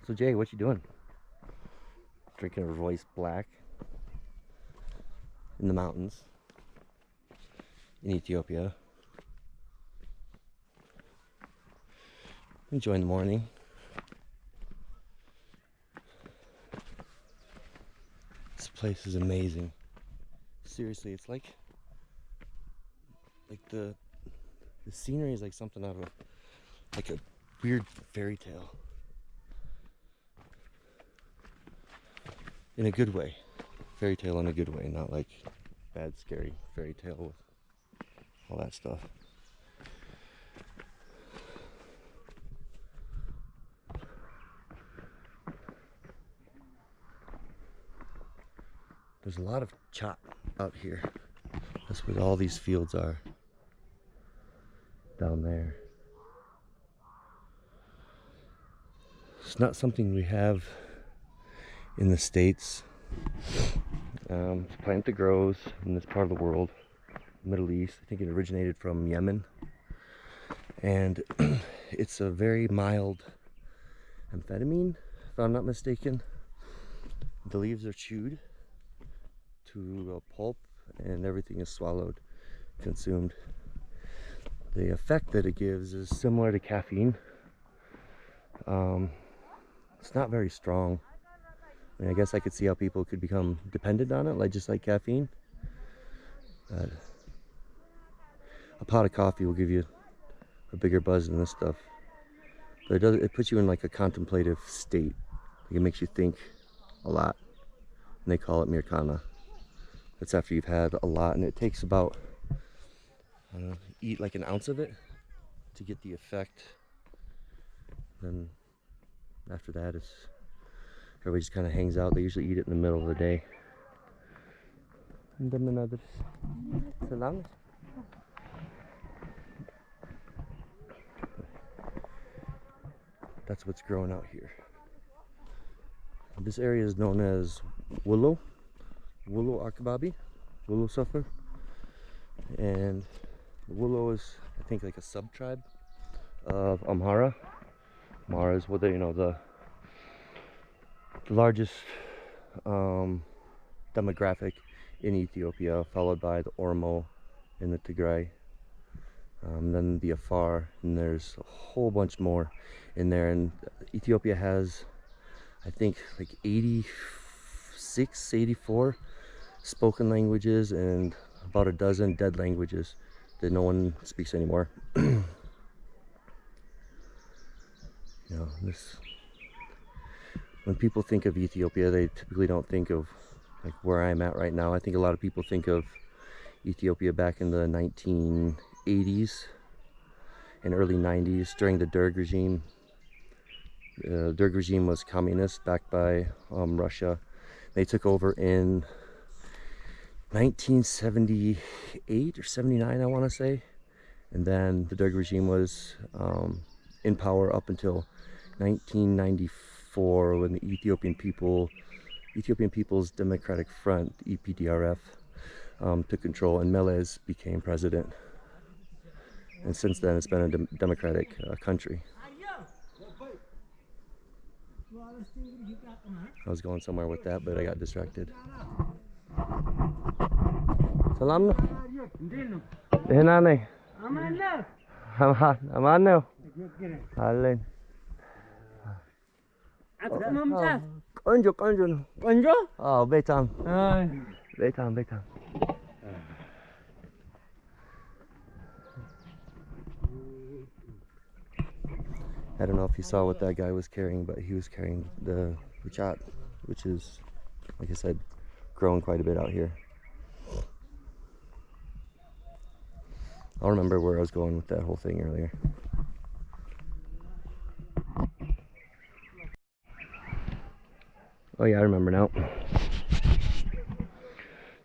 So Jay, what you doing? Drinking a Royce Black in the mountains in Ethiopia. Enjoying the morning. This place is amazing. Seriously, it's like the scenery is like something out of like a weird fairy tale. In a good way. Fairy tale in a good way, not like bad, scary fairy tale with all that stuff. There's a lot of chop out here. That's where all these fields are. Down there. It's not something we have in the States. It's a plant that grows in this part of the world, Middle East. I think it originated from Yemen. And it's a very mild amphetamine, if I'm not mistaken. The leaves are chewed to a pulp and everything is swallowed, consumed. The effect that it gives is similar to caffeine. It's not very strong. I mean, I guess I could see how people could become dependent on it, like just like caffeine. But a pot of coffee will give you a bigger buzz than this stuff. But it puts you in like a contemplative state. Like it makes you think a lot. And they call it mirkana. That's after you've had a lot, and it takes about, I don't know, eat like an ounce of it to get the effect. Then after that, everybody just kind of hangs out. They usually eat it in the middle of the day. That's what's growing out here. This area is known as Willow Akababi, Willow Suffer. And Willow is, I think, like a sub-tribe of Amhara. Amhara is what they, the largest demographic in Ethiopia, followed by the Oromo and the Tigray, then the Afar, and there's a whole bunch more in there. And Ethiopia has, I think, like 86, 84 spoken languages and about a dozen dead languages that no one speaks anymore. When people think of Ethiopia, they typically don't think of like where I'm at right now. I think a lot of people think of Ethiopia back in the 1980s and early 90s during the Derg regime. The Derg regime was communist, backed by Russia. They took over in 1978 or 79, I want to say. And then the Derg regime was in power up until 1994, when the Ethiopian People's Democratic Front, EPDRF, took control, and Meles became president. And since then, it's been a democratic country. I was going somewhere with that, but I got distracted. Salam. Aman no. Allen. Konjo. Oh, betam. Betam. I don't know if you saw what that guy was carrying, but he was carrying the uchat, which is, like I said, growing quite a bit out here. I'll remember where I was going with that whole thing earlier. Oh yeah, I remember now.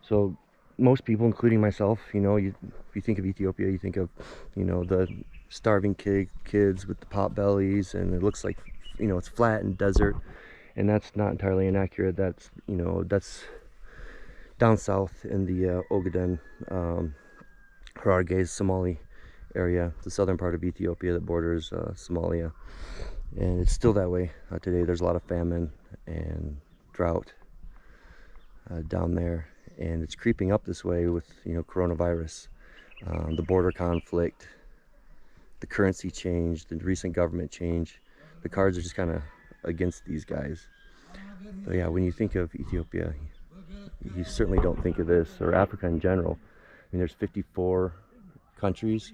So most people, including myself, if you think of Ethiopia, you think of, the starving kids with the pot bellies, and it looks like, it's flat and desert, and that's not entirely inaccurate. That's, that's down south in the Ogaden, Hararghe, Somali area, the southern part of Ethiopia that borders Somalia. And it's still that way today. There's a lot of famine and drought down there, and it's creeping up this way with, you know, coronavirus, the border conflict, the currency change, the recent government change. The cards are just kind of against these guys. But yeah, when you think of Ethiopia, you certainly don't think of this, or Africa in general. I mean, there's 54 countries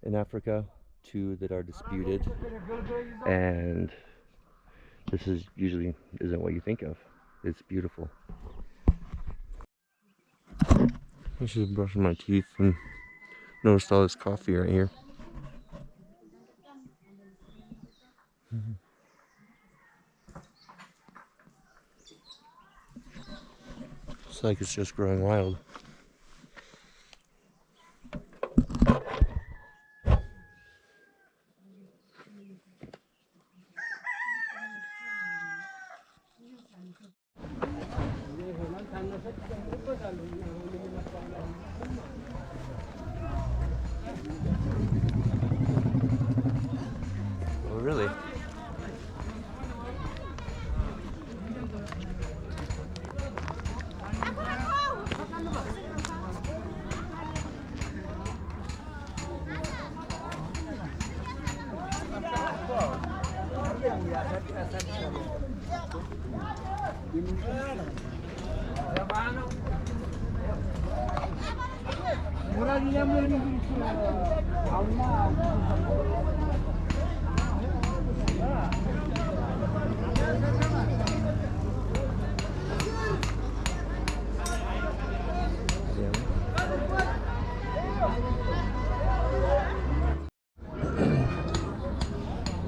in Africa, 2 that are disputed, and this is usually isn't what you think of. It's beautiful. I should have brushed my teeth and noticed all this coffee right here. It's like it's just growing wild. Oh, really?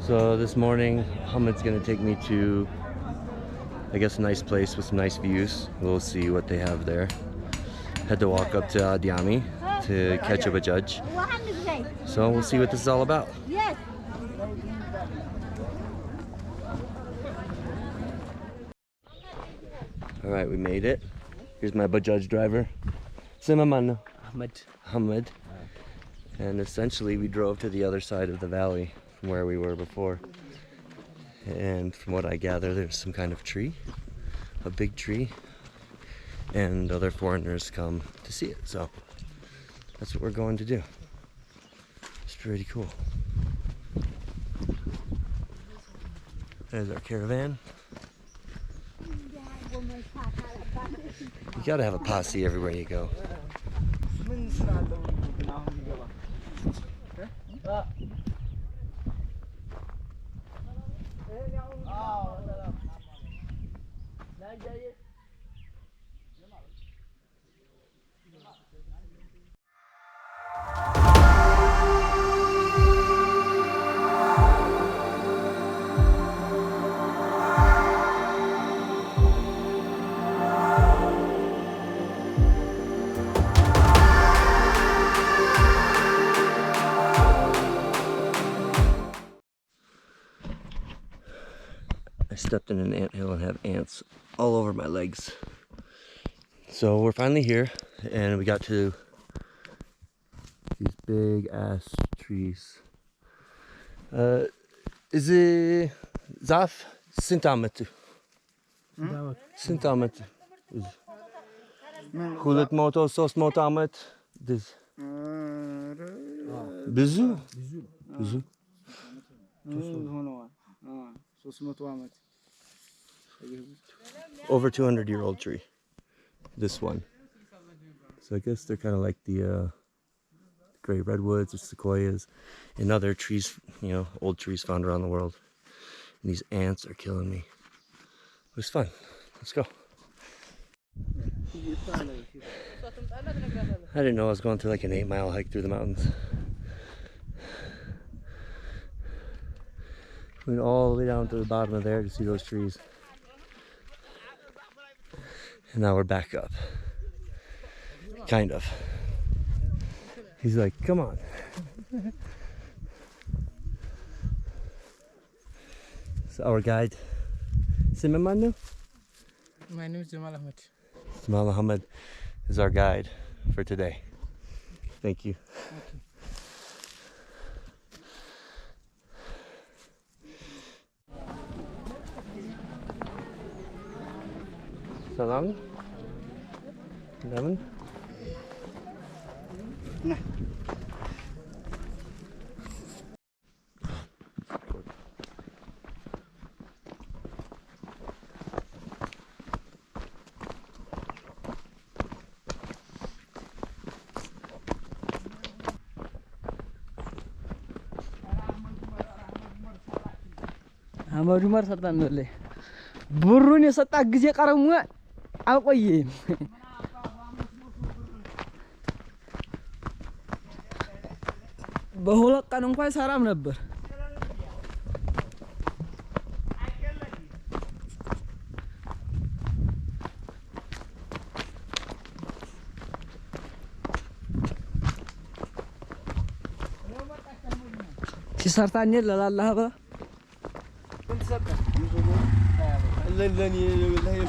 So this morning, Hamid's gonna take me to, I guess, a nice place with some nice views. We'll see what they have there. Had to walk up to Adiami to catch up a judge. So we'll see what this is all about. Yes. All right, we made it. Here's my Bajaj driver, Simaman Ahmed. And essentially we drove to the other side of the valley from where we were before. And from what I gather, there's some kind of tree, a big tree, and other foreigners come to see it. So that's what we're going to do. It's pretty cool. There's our caravan. You gotta have a posse everywhere you go. I stepped in an anthill and have ants all over my legs. So we're finally here, and we got to these big ass trees. Is it Zaf Sintamet? Sintamet. Hulet moto sos motamet. This. Bizu? Bizu. Over 200-year-old tree. This one. So I guess they're kind of like the gray redwoods or sequoias and other trees, you know, old trees found around the world. And these ants are killing me. It was fun. Let's go. I didn't know I was going through like an 8-mile hike through the mountains. Went all the way down to the bottom of there to see those trees. And now we're back up. Kind of. He's like, come on. So our guide, Simamanu? My name is Jamal Ahmed. Jamal Ahmed is our guide for today. Thank you. ሰላም እንደምን አመዱ ማር ሰጣን ነው ለይ ብሩን የሰጣ ጊዜ ቀረሙ አልቆየም በሁለት ቀን እንኳን ሰራም ነበር ሲሰርታኝ ለላላህ ባ ለኔ ለኔ